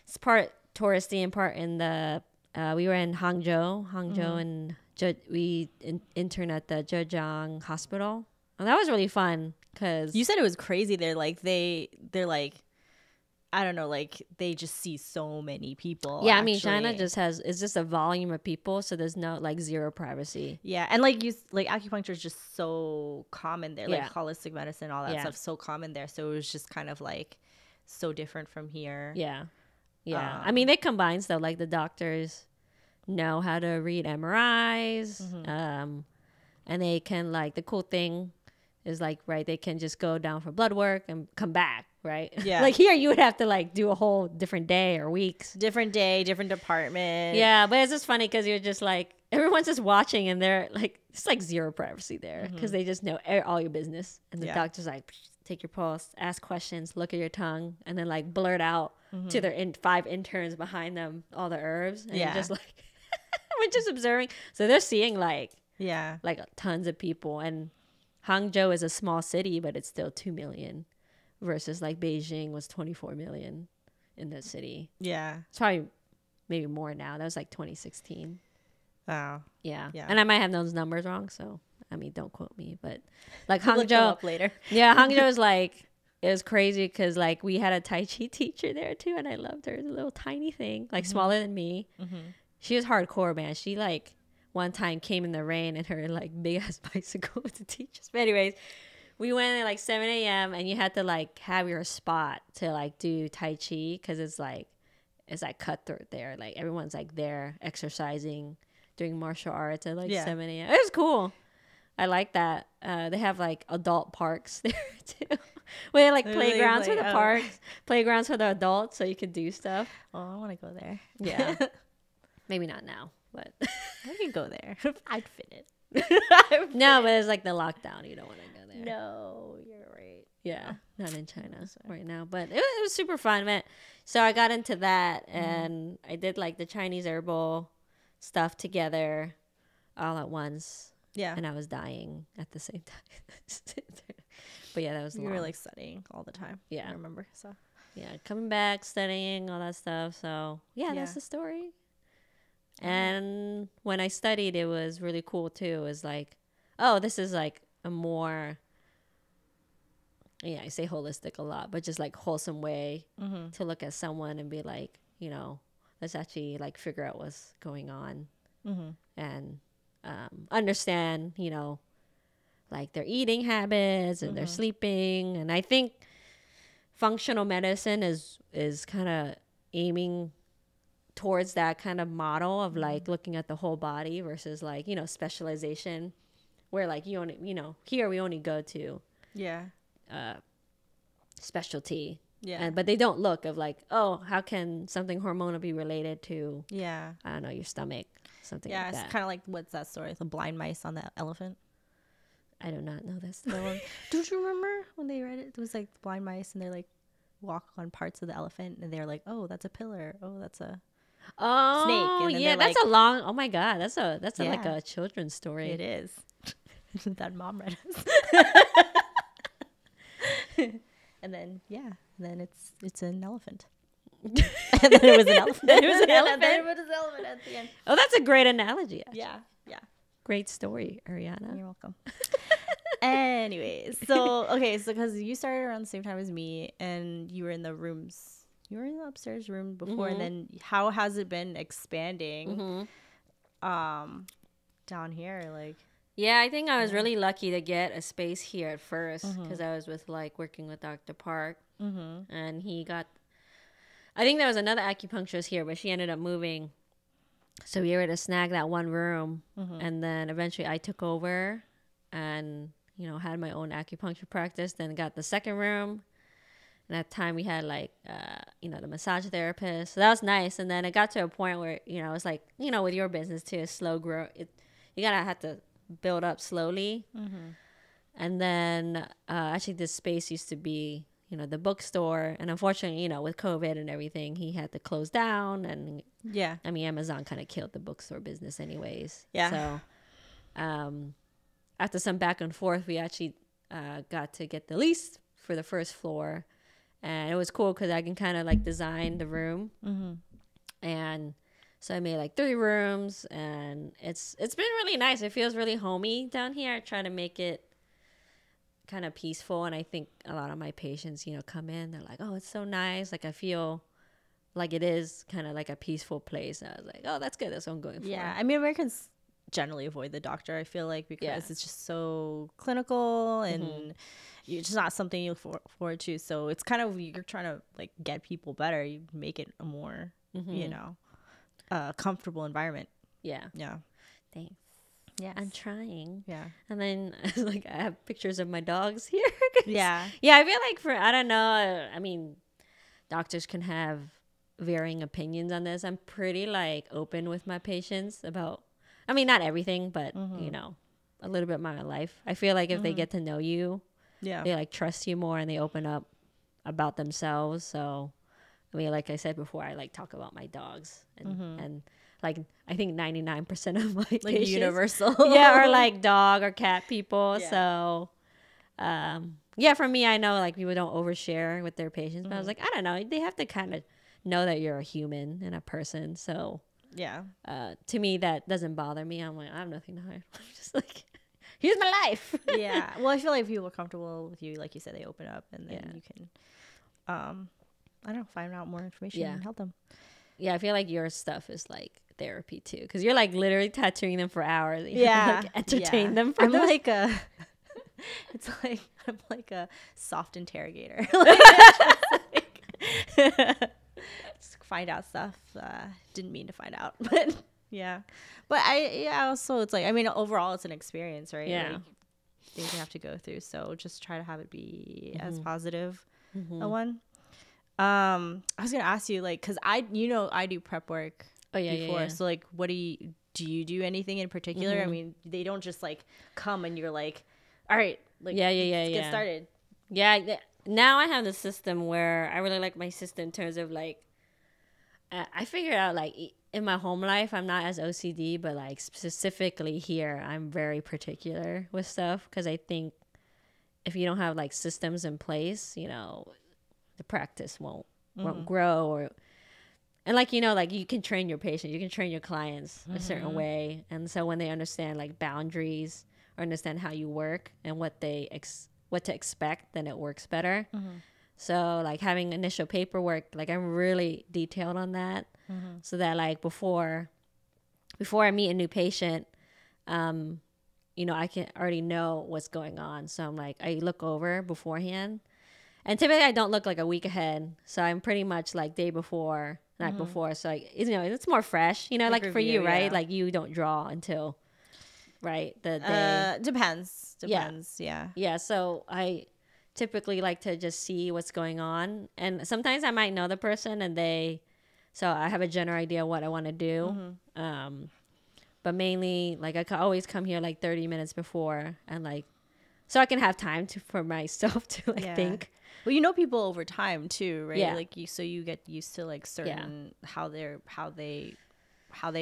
B: It's part touristy and part in the, we were in Hangzhou, and we interned at the Zhejiang hospital. And that was really fun because.
A: You said it was crazy there. Like they're like, I don't know, like they just see so many people.
B: Yeah, actually. I mean, China it's just a volume of people, so there's no like zero privacy.
A: Yeah, and like acupuncture is just so common there, like holistic medicine, all that stuff, so common there. So it was just kind of like so different from here.
B: Yeah. I mean, they combine stuff, like the doctors know how to read MRIs, and they can like the cool thing is like they can just go down for blood work and come back. Right.
A: Yeah.
B: Like here, you would have to like do a whole different day or weeks.
A: Different day, different department.
B: Yeah, but it's just funny because you're just like everyone's just watching, and they're like it's like zero privacy there because they just know all your business. And the doctor's like, take your pulse, ask questions, look at your tongue, and then like blurt out to their 5 interns behind them all the herbs. And you're just like we're just observing. So they're seeing like tons of people. And Hangzhou is a small city, but it's still 2 million. Versus like Beijing was 24 million in the city. Yeah. It's probably maybe more now. That was like 2016. Wow. Yeah. And I might have those numbers wrong. So, I mean, don't quote me. But like Hangzhou. Look them up later. Yeah. Hangzhou is like, it was crazy because like we had a Tai Chi teacher there too. And I loved her. It was a little tiny thing, like smaller than me. She was hardcore, man. She like one time came in the rain in her like big ass bicycle to teach us. But anyways. We went at like 7 a.m. and you had to like have your spot to like do Tai Chi because it's like cutthroat there. Like everyone's like there exercising, doing martial arts at like 7 a.m. It was cool. I like that. They have like adult parks there too. We had like playgrounds for the parks, playgrounds for the adults so you could do stuff.
A: Oh, I want to go there.
B: Yeah. Maybe not now, but
A: I could go there. I'd fit it.
B: No, but it's like the lockdown. You don't want to go there.
A: No, you're right.
B: Yeah. not in China right now, but it was super fun, man. So I got into that, and I did like the Chinese herbal stuff together all at once.
A: Yeah.
B: And I was dying at the same time. But yeah, that was
A: You
B: long.
A: were like studying all the time.
B: Yeah.
A: I remember. So
B: Yeah, coming back, studying, all that stuff. So yeah, that's the story. And when I studied, it was really cool too. It was like, oh, this is like a more, I say holistic a lot, but just like wholesome way to look at someone and be like, let's actually like figure out what's going on and understand, like their eating habits and their sleeping. And I think functional medicine is kind of aiming towards that kind of model of like looking at the whole body versus like, specialization, where like you only, here we only go to specialty. Yeah. But they don't look of like, oh, how can something hormonal be related to, I don't know, your stomach, something like that.
A: Yeah, it's kind of like, what's that story? The blind mice on the elephant.
B: I do not know this story.
A: Don't you remember when they read it? It was like blind mice, and they like walk on parts of the elephant, and they're like, "Oh, that's a pillar. Oh, that's a snake." And
B: yeah, that's
A: like,
B: a long. Oh my god, that's like a children's story.
A: It is. That mom read us. And then it's an elephant. And then it was an elephant.
B: Then it was an elephant.
A: Then it was an elephant at the end.
B: Oh, that's a great analogy. Actually.
A: Yeah.
B: Great story, Ariana.
A: You're welcome. Anyways, so because you started around the same time as me, and you were in the rooms, you were in the upstairs room before, and then how has it been expanding down here? Like,
B: yeah, I think I was really lucky to get a space here at first because I was working with Dr. Park, and I think there was another acupuncturist here, but she ended up moving. So we were able to snag that one room, and then eventually I took over and, had my own acupuncture practice, then got the second room. And at the time we had the massage therapist. So that was nice. And then it got to a point where, it's like, with your business too, it's slow grow. You gotta have to build up slowly. And then actually this space used to be, the bookstore. And unfortunately, with COVID and everything, he had to close down. And Amazon kind of killed the bookstore business anyways. Yeah. So after some back and forth, we actually got to get the lease for the first floor. And it was cool because I can kind of design the room. And so I made 3 rooms, and it's been really nice. It feels really homey down here. I try to make it kind of peaceful, and I think a lot of my patients come in, they're like, oh, it's so nice, I feel like it is kind of like a peaceful place. And I was like, oh, that's good, that's what I'm going for.
A: Americans generally avoid the doctor, I feel like, because it's just so clinical, and it's just not something you look forward to. So it's kind of, you're trying to get people better, you make it a more comfortable environment.
B: Thanks.
A: Yeah,
B: I'm trying.
A: Yeah.
B: And then I have pictures of my dogs here.
A: Yeah.
B: I feel like I don't know, I mean, doctors can have varying opinions on this. I'm pretty open with my patients about, I mean, not everything, but a little bit of my life. I feel like if they get to know you, they trust you more, and they open up about themselves. So I mean, like I said before, I talk about my dogs, and I think 99% of my patients,
A: universal,
B: are dog or cat people. Yeah. So, for me, I know people don't overshare with their patients, but I was like, I don't know, they have to kind of know that you're a human and a person. So, to me, that doesn't bother me. I'm like, I have nothing to hide. I'm just here's my life.
A: Yeah. Well, I feel like if people are comfortable with you, like you said, they open up, and then you can, I don't know, find out more information and help them.
B: Yeah, I feel like your stuff is therapy too, because you're literally tattooing them for hours. And entertain them for
A: I'm
B: those.
A: I'm like a soft interrogator. Just find out stuff didn't mean to find out, but but also it's overall it's an experience, right? Things you have to go through, so just try to have it be as positive a one. I was gonna ask you, because I do prep work before. So what do you do anything in particular? I mean, they don't just come and you're like, all right, let's get started.
B: Yeah, now I have the system where I really like my system in terms of like, I figured out like in my home life, I'm not as OCD, but like specifically here, I'm very particular with stuff because I think if you don't have like systems in place, you know, the practice won't grow. Or and like, you know, like you can train your patient, you can train your clients a certain way, and so when they understand like boundaries or understand how you work and what what to expect, then it works better. So like having initial paperwork, like I'm really detailed on that, so that like before I meet a new patient, you know, I can already know what's going on. So I'm like, I look over beforehand, and typically I don't look like a week ahead. So I'm pretty much like day before, night before. So like, you know, it's more fresh, you know, like for you, right? Like you don't draw until the day.
A: Depends. Yeah.
B: So I typically like to just see what's going on, and sometimes I might know the person, and so I have a general idea what I want to do. But mainly like I could always come here like 30 minutes before, and like so I can have time for myself to like think.
A: Well, you know people over time too, right?
B: Yeah.
A: Like you get used to like certain how they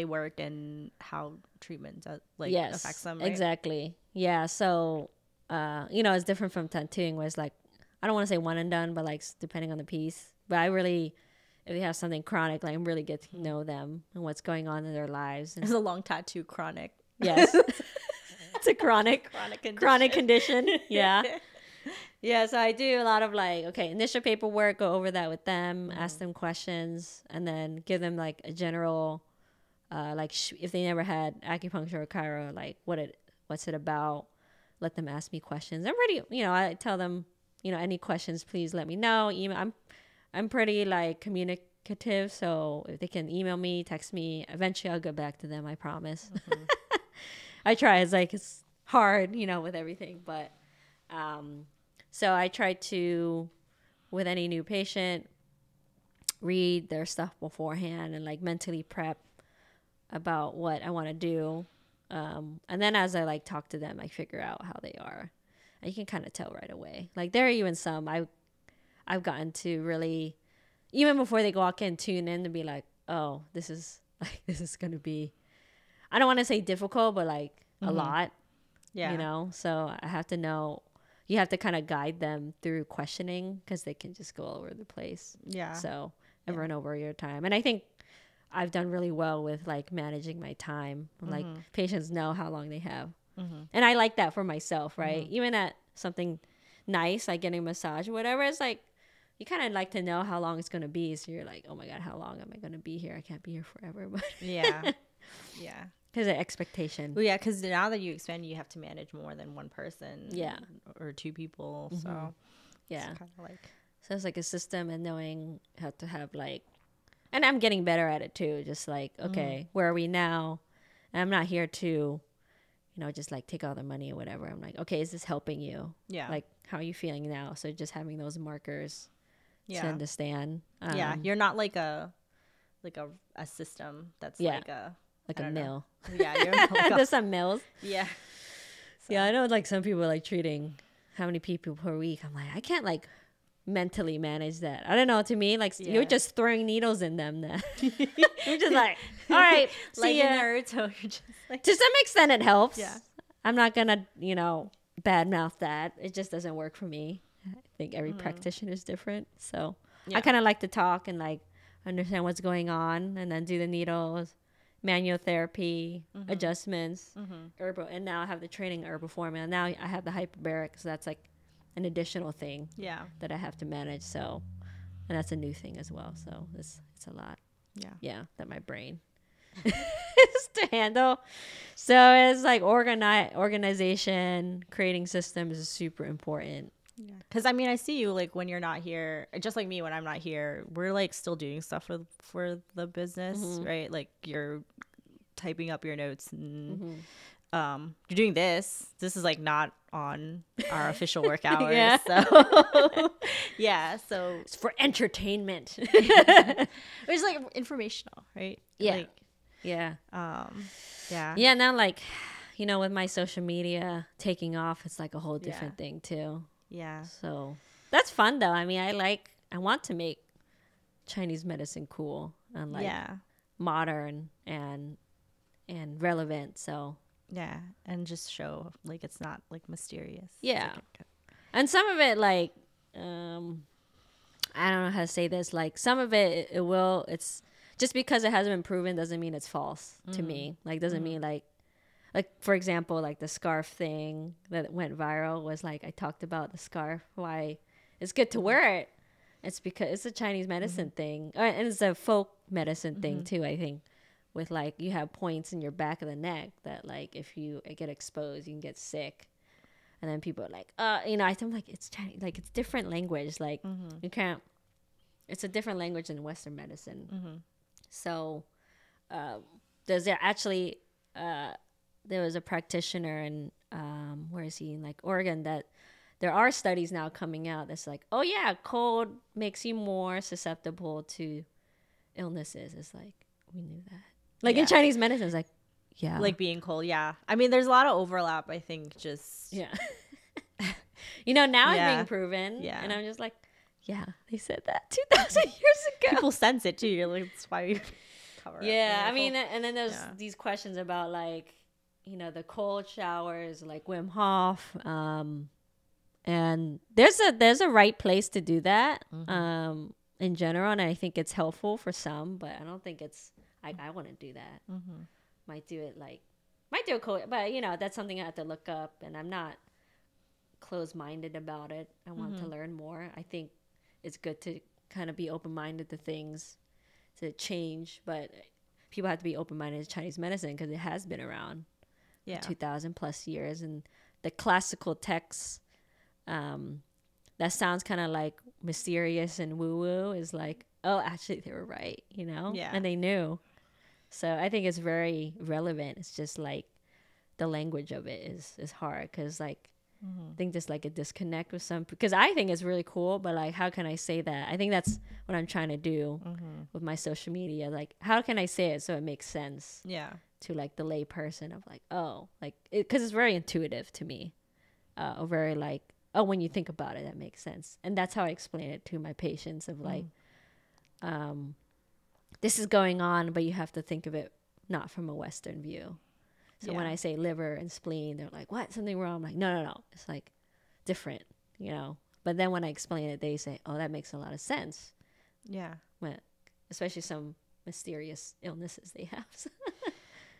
A: work and how treatment affects them, right?
B: Exactly. Yeah. So you know, it's different from tattooing, where it's like, I don't want to say one and done, but like depending on the piece. But I really, if they have something chronic, like I'm really get to know them and what's going on in their lives. And
A: it's a long tattoo, chronic.
B: Yes. It's a chronic condition. Yeah. Yeah. So I do a lot of like, okay, initial paperwork, go over that with them, ask them questions, and then give them like a general, like if they never had acupuncture or chiro, like what's it about? Let them ask me questions. I'm pretty, you know, I tell them, you know, any questions, please let me know. Email. I'm pretty like communicative, so if they can email me, text me, eventually I'll get back to them. I promise. I try. It's hard, you know, with everything, but so I try to, with any new patient, read their stuff beforehand and like mentally prep about what I want to do. And then as I like talk to them, I figure out how they are. And you can kind of tell right away. Like there are even some I've gotten to really, even before they walk in, tune in to be like, oh, this is going to be, I don't want to say difficult, but like a lot, you know? So I have to know, you have to kind of guide them through questioning because they can just go all over the place. Yeah. So and run over your time. And I think I've done really well with like managing my time. Like patients know how long they have. And I like that for myself, right? Even at something nice, like getting a massage or whatever, it's like, you kind of like to know how long it's going to be. So you're like, oh my God, how long am I going to be here? I can't be here forever. But
A: yeah.
B: Because of expectation.
A: Well, yeah, because now that you expand, you have to manage more than one person.
B: Yeah.
A: Or two people. So
B: yeah.
A: It's kind of like.
B: So it's like a system and knowing how to have like, and I'm getting better at it too. Just like, okay, where are we now? And I'm not here to, you know, just like take all the money or whatever. I'm like, okay, is this helping you? Yeah. Like, how are you feeling now? So just having those markers to understand.
A: Yeah. You're not like a system that's like a
B: mill.
A: Yeah. You're like
B: there's some mills.
A: Yeah.
B: So. Yeah. I know like some people are like treating how many people per week. I'm like, I can't like mentally manage that. I don't know. To me, like you're just throwing needles in them. Then you're just like, all right,
A: like
B: see ya.
A: Nerd, so you're just like,
B: to some extent, it helps.
A: Yeah,
B: I'm not gonna, you know, badmouth that. It just doesn't work for me. I think every practitioner is different. So I kind of like to talk and like understand what's going on, and then do the needles, manual therapy, adjustments, herbal, and now I have the training herbal formula. Now I have the hyperbaric, so that's like an additional thing that I have to manage. So, and that's a new thing as well. So it's a lot. Yeah, that my brain is to handle. So it's like organization, creating systems is super important.
A: Yeah, because I mean, I see you like when you're not here, just like me when I'm not here. We're like still doing stuff for the business, right? Like you're typing up your notes and you're doing this. This is like not on our official work hours. So so
B: it's for entertainment.
A: It's like informational, right?
B: Yeah.
A: Like,
B: yeah.
A: Yeah.
B: Now like, you know, with my social media taking off, it's like a whole different thing too.
A: Yeah.
B: So That's fun though. I mean, I want to make Chinese medicine cool and like modern and relevant. So
A: yeah, and just show like it's not like mysterious.
B: yeah,
A: Like
B: and some of it like I don't know how to say this. Like some of it will. It's just because it hasn't been proven doesn't mean it's false to me. Like doesn't mean like for example, like the scarf thing that went viral was like I talked about the scarf, why it's good to wear it. It's because it's a Chinese medicine thing, and it's a folk medicine thing too. I think with like you have points in your back of the neck that like if you get exposed, you can get sick. And then people are like, I'm like, it's Chinese, like it's different language. Like you can't. It's a different language in Western medicine. So there's actually there was a practitioner in where is he in like Oregon that there are studies now coming out that's like, oh yeah, cold makes you more susceptible to illnesses. It's like we knew that. Like in Chinese medicine, it's like
A: like being cold. Yeah, I mean, there's a lot of overlap. I think just
B: now it's being proven.
A: Yeah,
B: and I'm just like, yeah, they said that 2,000 years ago.
A: People sense it too. You're like, that's why we cover.
B: Yeah, I mean, and then there's these questions about like, the cold showers, like Wim Hof, and there's a right place to do that, in general, and I think it's helpful for some, but I don't think it's. I wouldn't do that. Might do it cold, but that's something I have to look up, and I'm not closed-minded about it. I want to learn more. I think it's good to kind of be open-minded to things, to change, but people have to be open-minded to Chinese medicine because it has been around for 2,000 plus years, and the classical texts that sounds kind of like mysterious and woo-woo is like, oh, actually they were right, and they knew. So I think it's very relevant. It's just like the language of it is hard because like I think there's like a disconnect with some, because I think it's really cool, but like how can I say that? I think that's what I'm trying to do with my social media. Like how can I say it so it makes sense to like the lay person of like, oh, like because it's very intuitive to me, or very like, oh, when you think about it that makes sense. And that's how I explain it to my patients of like this is going on, but you have to think of it not from a Western view. So when I say liver and spleen, they're like, what? Something wrong? I'm like, no. It's like different, But then when I explain it, they say, oh, that makes a lot of sense.
A: Yeah.
B: But especially some mysterious illnesses they have.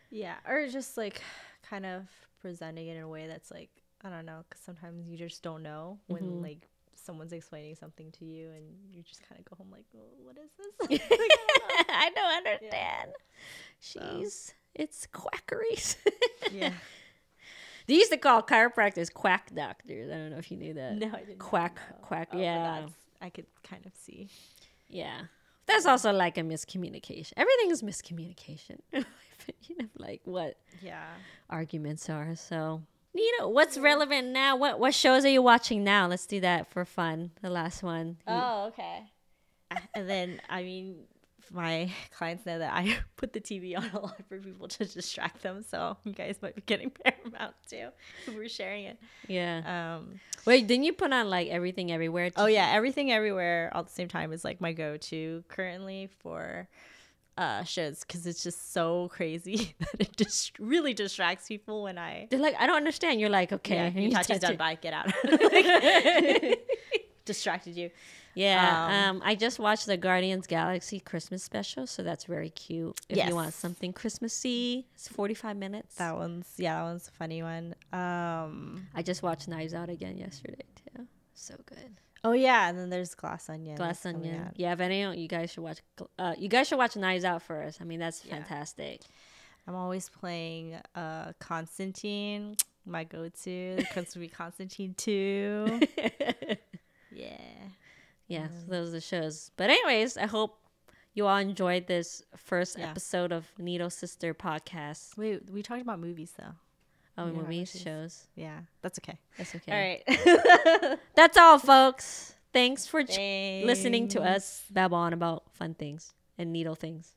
A: Yeah. Or just like kind of presenting it in a way that's like, I don't know, because sometimes you just don't know when like someone's explaining something to you and you just kind of go home like, well, what is this?
B: I don't understand. It's quackeries.
A: Yeah.
B: They used to call chiropractors quack doctors. I don't know if you knew that.
A: No, I didn't.
B: Quack. Yeah.
A: I could kind of see.
B: Yeah. That's also like a miscommunication. Everything is miscommunication. Like what arguments are. So, what's relevant now? What shows are you watching now? Let's do that for fun. The last one.
A: Oh, okay. And then, I mean, my clients know that I put the TV on a lot for people to distract them. So you guys might be getting Paramount too if we're sharing it.
B: Yeah. Wait, didn't you put on like Everything Everywhere?
A: Oh yeah, Everything Everywhere all at the same time is like my go-to currently for shows because it's just so crazy that it just really distracts people when
B: they're like, I don't understand. You're like, okay,
A: your touch is done. Bye, get out. Distracted you.
B: Yeah. I just watched the Guardians Galaxy Christmas special, so that's very cute. If you want something Christmassy, it's 45 minutes.
A: That one's a funny one.
B: I just watched Knives Out again yesterday too. So good.
A: Oh yeah, and then there's Glass Onion.
B: Yeah, if any, you guys should watch. You guys should watch Knives Out first. I mean, that's fantastic.
A: I'm always playing Constantine, my go-to. Because we Constantine 2.
B: Yeah, so those are the shows. But anyways, I hope you all enjoyed this first episode of Needle Sister podcast.
A: Wait, we talked about movies though.
B: Oh, movies, shows.
A: Yeah, that's okay.
B: That's okay. All right. That's all, folks. Thanks for
A: Thanks.
B: listening to us babble on about fun things and needle things.